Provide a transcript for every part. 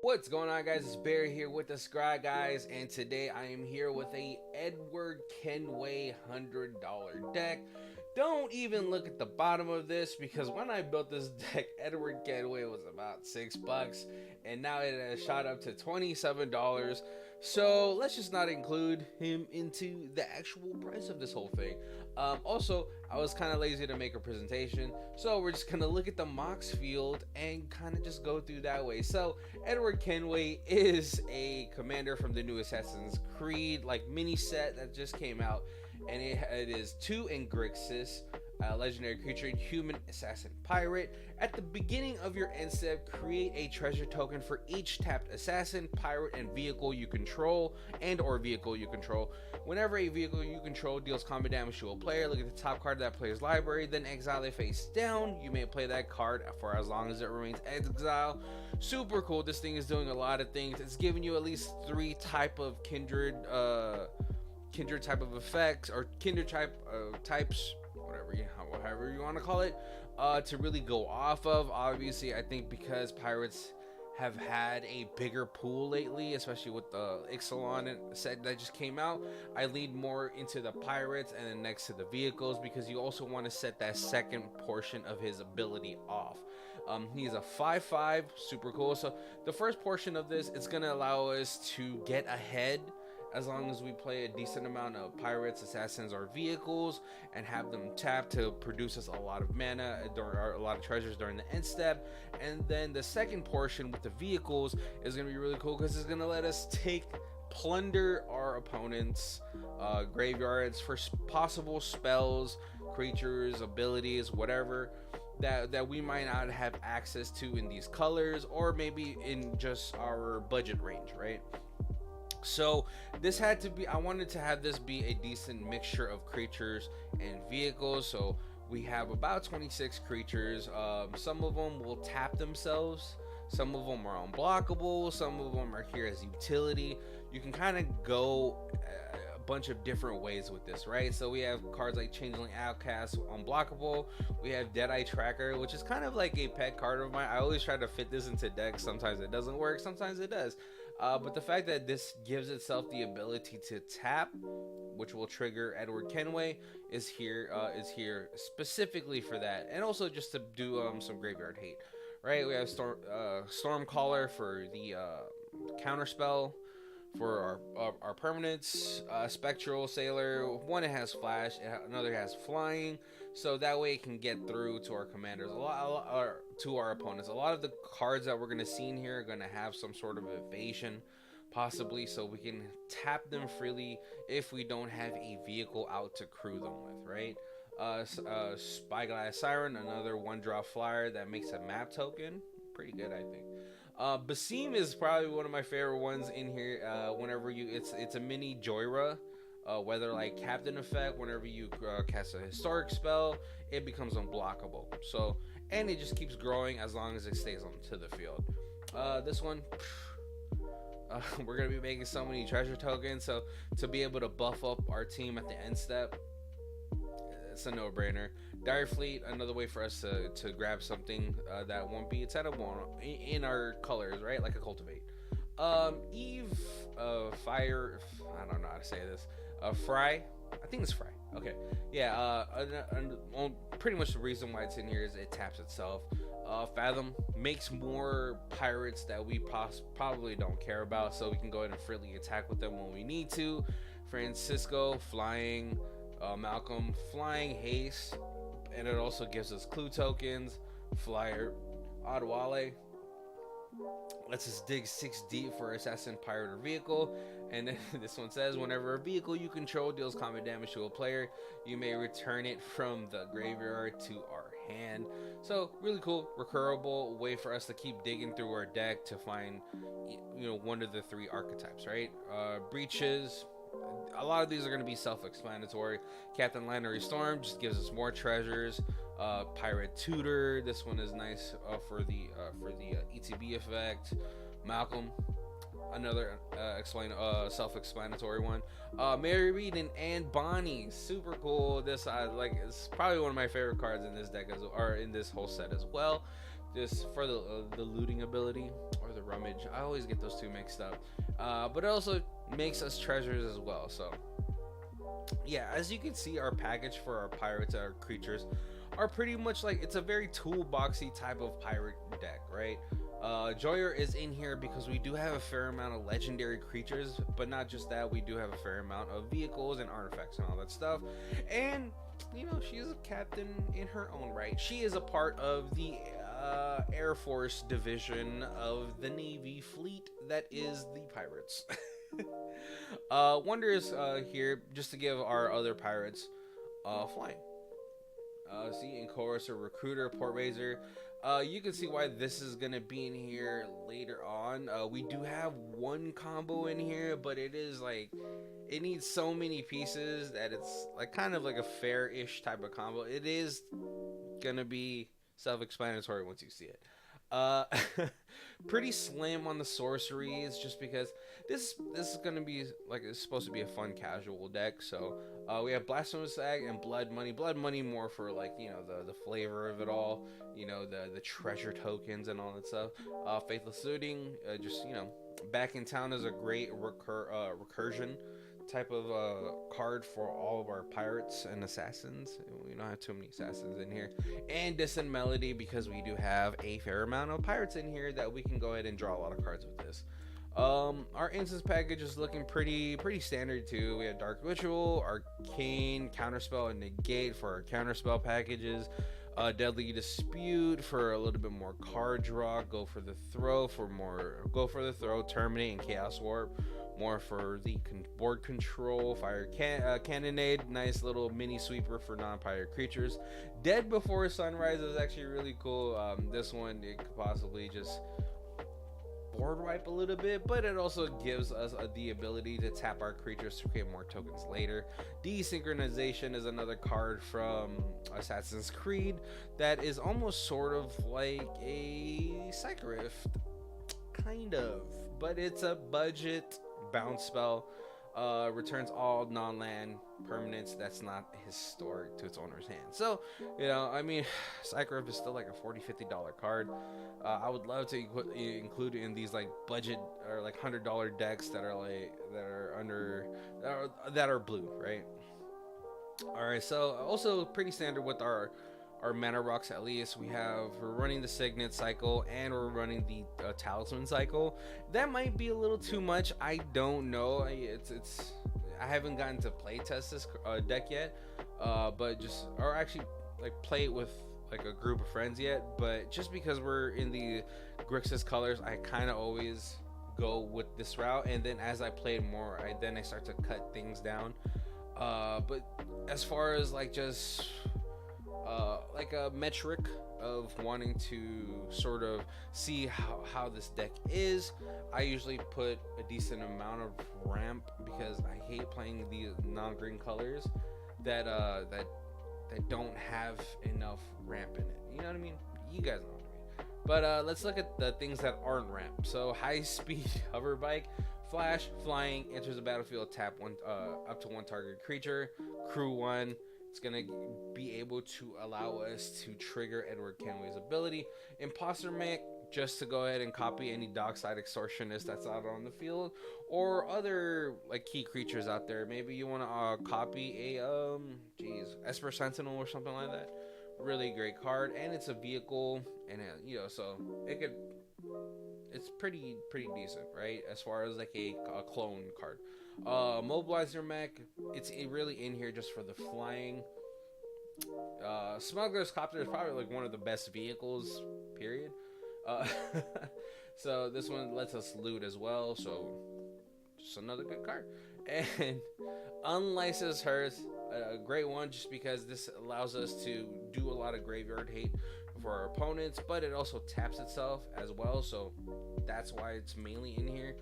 What's going on, guys? It's Barry here with the Scryguys, and today I am here with a Edward Kenway $100 deck. Don't even look at the bottom of this, because when I built this deck, Edward Kenway was about $6, and now it has shot up to $27. So let's just not include him into the actual price of this whole thing. Also, I was kind of lazy to make a presentation, so we're just gonna look at the Mox field and kind of just go through that way. So Edward Kenway is a commander from the new Assassin's Creed mini set that just came out, and it is 2 in Grixis, legendary creature, human assassin pirate. At the beginning of your end step, create a treasure token for each tapped assassin, pirate, and vehicle you control, Whenever a vehicle you control deals combat damage to a player, look at the top card of that player's library, then exile it face down. You may play that card for as long as it remains exiled. Super cool. This thing is doing a lot of things. It's giving you at least 3 type of kindred type of effects, or kindred types, however you want to call it, to really go off of. Obviously, I think because pirates have had a bigger pool lately, especially with the Ixalan set that just came out, I lead more into the pirates and then next to the vehicles, because you also want to set that second portion of his ability off. He's a 5/5, super cool. So the first portion of this, it's going to allow us to get ahead as long as we play a decent amount of pirates, assassins, or vehicles, and have them tap to produce us a lot of mana, or a lot of treasures during the end step. And then the second portion with the vehicles is going to be really cool, because it's going to let us plunder our opponents' graveyards for possible spells, creatures, abilities, whatever that we might not have access to in these colors, or maybe in just our budget range, right? So this had to be, I wanted to have this be a decent mixture of creatures and vehicles. So we have about 26 creatures. Some of them will tap themselves, some of them are unblockable, some of them are here as utility. You can kind of go a bunch of different ways with this, right? So we have cards like Changeling Outcast, unblockable. We have Deadeye Tracker, which is kind of like a pet card of mine. I always try to fit this into decks. Sometimes it doesn't work, sometimes it does. But the fact that this gives itself the ability to tap, which will trigger Edward Kenway, is here specifically for that, and also just to do some graveyard hate, right? We have Stormcaller for the counterspell for our permanents. Spectral Sailor, one, it has flash, another has flying, so that way it can get through to our commanders, or to our opponents. A lot of the cards that we're going to see in here are going to have some sort of evasion, possibly, so we can tap them freely if we don't have a vehicle out to crew them with, right? Spyglass Siren, another 1-drop flyer that makes a map token. Pretty good, I think. Basim is probably one of my favorite ones in here. Whenever it's a mini Joyra, whether like Captain effect, whenever you cast a historic spell, it becomes unblockable. So, and it just keeps growing as long as it stays onto the field. This one, we're gonna be making so many treasure tokens, so to be able to buff up our team at the end step, it's a no-brainer. Dire Fleet, another way for us to grab something that won't be attainable in our colors, right? Like a Cultivate. Eve, Fire, I don't know how to say this. Fry, I think it's Fry. Okay, yeah. Pretty much the reason why it's in here is it taps itself. Fathom makes more pirates that we probably don't care about, so we can go ahead and freely attack with them when we need to. Francisco, flying. Malcolm, flying, haste, and it also gives us clue tokens. Flyer, Adwale lets us dig 6 deep for assassin, pirate, or vehicle. And then this one says, whenever a vehicle you control deals combat damage to a player, you may return it from the graveyard to our hand. So really cool, recurable way for us to keep digging through our deck to find, one of the 3 archetypes, right? Breaches, a lot of these are going to be self-explanatory. Captain Lannery Storm just gives us more treasures. Pirate Tutor, this one is nice for the ETB effect. Malcolm, another self-explanatory one. Mary Reed and Anne Bonny, super cool. This like it's probably one of my favorite cards in this deck or in this whole set as well. Just for the looting ability or the rummage. I always get those two mixed up. But it also makes us treasures as well. So yeah, as you can see, our package for our pirates, our creatures, are pretty much like, it's a very toolboxy type of pirate deck, right? Joyer is in here because we do have a fair amount of legendary creatures, but not just that, we do have a fair amount of vehicles and artifacts and all that stuff. And you know, she is a captain in her own right. She is a part of the Air Force division of the Navy fleet that is the pirates. Wonder is here just to give our other pirates flying. See, in chorus, a recruiter, port raiser. You can see why this is gonna be in here later on. We do have one combo in here, but it is like, it needs so many pieces that it's like kind of like a fair-ish type of combo. It is gonna be self-explanatory once you see it. Pretty slim on the sorceries, just because this is gonna be like, it's supposed to be a fun casual deck. So we have Blasphemous Ag and Blood Money more for like, you know, the flavor of it all, you know, the treasure tokens and all that stuff. Faithless Looting, just, you know, back in town is a great recursion type of card for all of our pirates and assassins. We don't have too many assassins in here. And Distant Melody, because we do have a fair amount of pirates in here that we can go ahead and draw a lot of cards with this. Our instance package is looking pretty standard too. We have Dark Ritual, Arcane, Counterspell, and Negate for our counterspell packages. Deadly Dispute for a little bit more card draw. Go for the Throw, Terminate, and Chaos Warp more for the board control. Fire Cannonade, nice little mini sweeper for non-pirate creatures. Dead Before Sunrise is actually really cool. This one, it could possibly just board wipe a little bit, but it also gives us the ability to tap our creatures to create more tokens later. Desynchronization is another card from Assassin's Creed that is almost sort of like a Psych Rift, kind of, but it's a budget bounce spell. Returns all non-land permanents that's not historic to its owner's hand. So, you know, I mean, Psych Rift is still like a $40-$50 card. I would love to include in these like budget or like $100 decks that are blue, right? All right, so also pretty standard with our mana rocks. At least we're running the Signet cycle and we're running the Talisman cycle. That might be a little too much, I don't know. I haven't gotten to play test this deck yet, or actually like play it with like a group of friends yet, but just because we're in the Grixis colors, I kind of always go with this route, and then as I play more, I start to cut things down. But as far as like just like a metric of wanting to sort of see how this deck is, I usually put a decent amount of ramp, because I hate playing these non-green colors that don't have enough ramp in it. You know what I mean? You guys know what I mean. But let's look at the things that aren't ramp. So high speed hover bike, flash, flying, enters the battlefield, tap one up to one target creature, crew 1. It's gonna be able to allow us to trigger Edward Kenway's ability. Imposter Mech, just to go ahead and copy any dockside extortionist that's out on the field, or other like key creatures out there. Maybe you want to copy a Esper Sentinel or something like that. Really great card, and it's a vehicle, and so it's pretty decent, right? As far as like a clone card. Mobilizer Mech, it's really in here just for the flying. Smuggler's Copter is probably like one of the best vehicles, period. So this one lets us loot as well, so just another good card. And Unlicensed Hearth, a great one, just because this allows us to do a lot of graveyard hate for our opponents, but it also taps itself as well, so that's why it's mainly in here.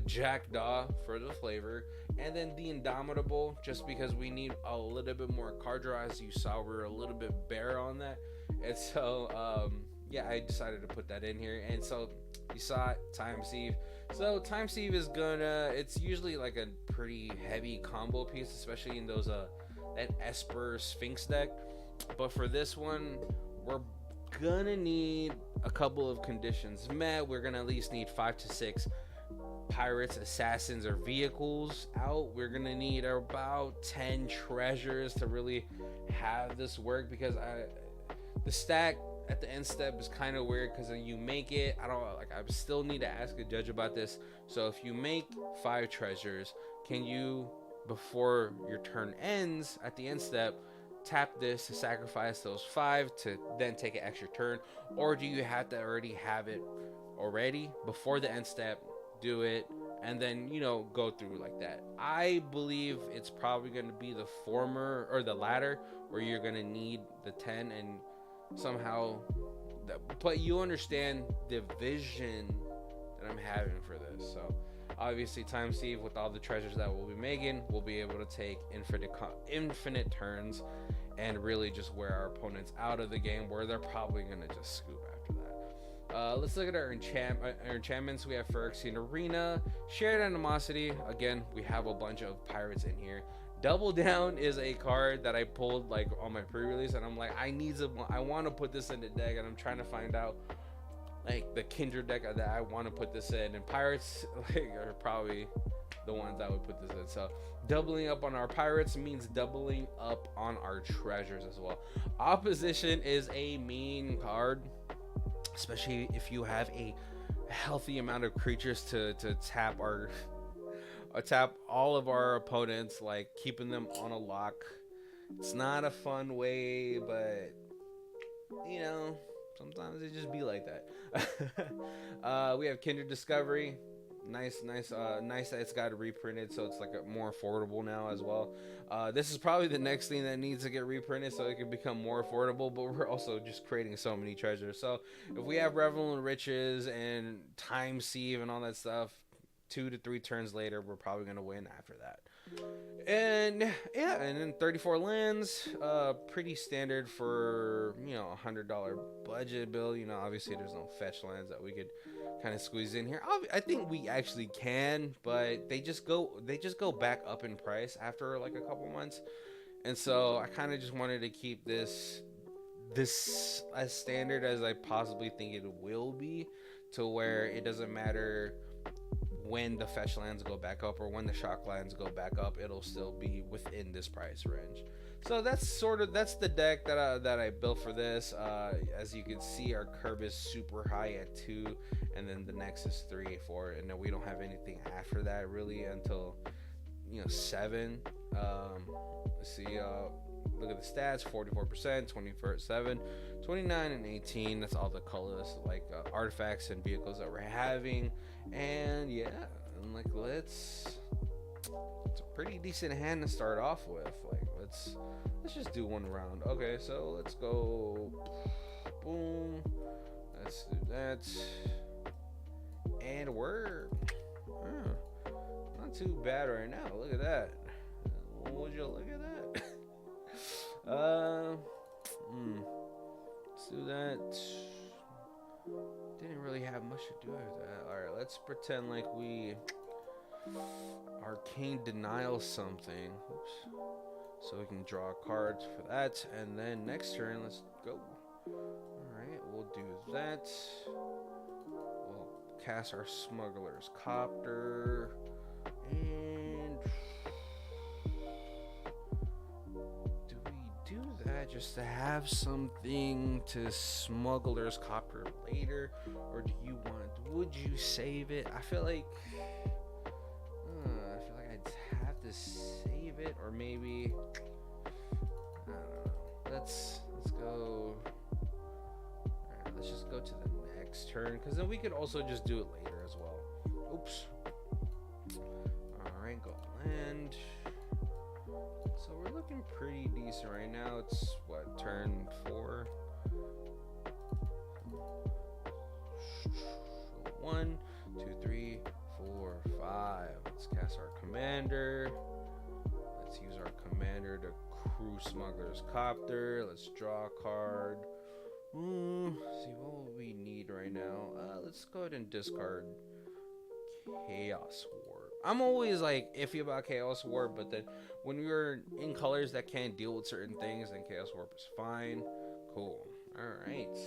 Jackdaw for the flavor, and then the Indomitable, just because we need a little bit more card draw. As you saw, we're a little bit bare on that, and so yeah, I decided to put that in here. And so you saw it, Time Sieve. So Time Sieve is gonna, it's usually like a pretty heavy combo piece, especially in those that Esper Sphinx deck. But for this one, we're gonna need a couple of conditions met. We're gonna at least need 5 to 6 pirates, assassins, or vehicles out. We're gonna need about 10 treasures to really have this work, because the stack at the end step is kind of weird, because you make it, I still need to ask a judge about this. So if you make 5 treasures, can you, before your turn ends at the end step, tap this to sacrifice those 5 to then take an extra turn? Or do you have to already have it already before the end step, do it, and then go through like that? I believe it's probably going to be the former, or the latter, where you're going to need the 10 and somehow but you understand the vision that I'm having for this. So obviously Time Sieve, with all the treasures that we'll be making, we'll be able to take infinite turns and really just wear our opponents out of the game, where they're probably going to just scoop after that. Let's look at our enchantments. We have Phyrexian Arena, Shared Animosity. Again, we have a bunch of pirates in here. Double Down is a card that I pulled like on my pre-release, and I'm like, I want to put this in the deck, and I'm trying to find out like the Kindred deck that I want to put this in, and pirates are probably the ones I would put this in. So doubling up on our pirates means doubling up on our treasures as well. Opposition is a mean card, especially if you have a healthy amount of creatures to tap all of our opponents, like keeping them on a lock. It's not a fun way, but sometimes it just be like that. We have Kindred Discovery. Nice that it's got reprinted, so it's like more affordable now as well. This is probably the next thing that needs to get reprinted so it can become more affordable, but we're also just creating so many treasures. So if we have Revel in Riches and Time Sieve and all that stuff, 2 to 3 turns later, we're probably going to win after that. And yeah, and then 34 lands, pretty standard for $100 budget build. Obviously there's no fetch lands that we could kind of squeeze in here. I think we actually can, but they just go back up in price after like a couple months. And so I kind of just wanted to keep this as standard as I possibly think it will be, to where it doesn't matter when the fetch lands go back up or when the shock lands go back up, it'll still be within this price range. So that's the deck that I built for this. As you can see, our curve is super high at 2, and then the next is 3, 4, and then we don't have anything after that really until 7. Let's see. Look at the stats: 44%, 27, 29, and 18. That's all the colors, like artifacts and vehicles that we're having. And yeah, and like it's a pretty decent hand to start off with. Like let's just do one round. Okay, so let's go. Boom. Let's do that. And we're not too bad right now. Look at that. Would you look at that? Let's do that. Didn't really have much to do with that. Alright, let's pretend like we Arcane Denial something. Oops. So we can draw cards for that. And then next turn, let's go. Alright, we'll do that. We'll cast our Smuggler's Copter. And do we do that just to have something to Smuggler's Copter later? Or would you save it? I feel like I'd have to save it, or maybe I don't know. Let's go. Alright, let's just go to the next turn, because then we could also just do it later as well. Oops. Alright, go land. So we're looking pretty decent right now. It's what, turn 4? 1, 2, 3, 4, 5. Let's cast our commander. Let's use our commander to crew Smuggler's Copter. Let's draw a card. See, what will go ahead and discard Chaos Warp. I'm always like iffy about Chaos Warp, but then when we were in colors that can't deal with certain things, then Chaos Warp is fine. Cool. Alright.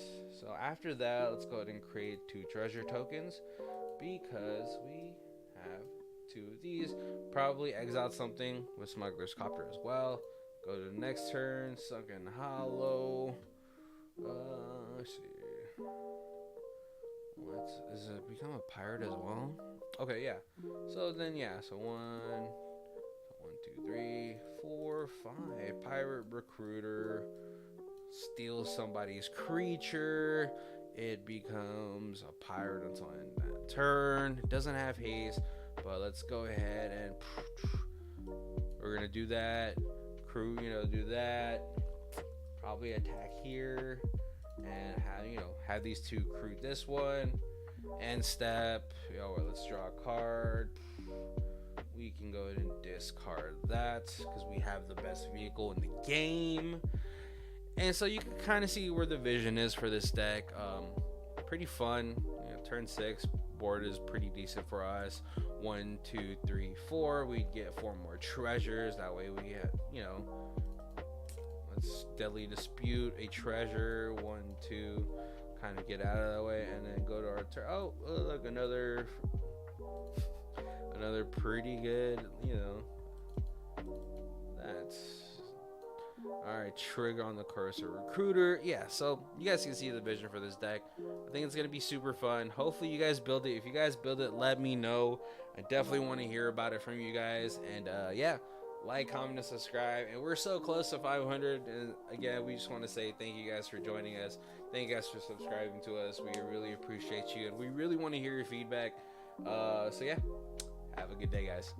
So after that, let's go ahead and create 2 treasure tokens because we have 2 of these. Probably exile something with Smuggler's Copter as well. Go to the next turn, Sunken Hollow. Let's see. What is it? Become a pirate as well? Okay, yeah. So then, yeah. So 1, 2, 3, 4, 5. Pirate Recruiter. Steal somebody's creature. It becomes a pirate until end that turn. It doesn't have haste, but let's go ahead and we're gonna do that. Crew, do that. Probably attack here and have these 2 crew this one. End step. Let's draw a card. We can go ahead and discard that because we have the best vehicle in the game. And so you can kind of see where the vision is for this deck. Pretty fun. Turn 6 board is pretty decent for us. 1, 2, 3, 4. We get 4 more treasures. That way we get, let's Deadly Dispute, a treasure. 1, 2. Kind of get out of the way and then go to our turn. Oh, look, another pretty good. That's. Alright, trigger on the cursor recruiter. Yeah, so you guys can see the vision for this deck. I think it's going to be super fun. Hopefully you guys build it. If you guys build it, let me know. I definitely want to hear about it from you guys. And yeah, like, comment, and subscribe. And we're so close to 500. And again, we just want to say thank you guys for joining us. Thank you guys for subscribing to us. We really appreciate you. And we really want to hear your feedback. So yeah, have a good day, guys.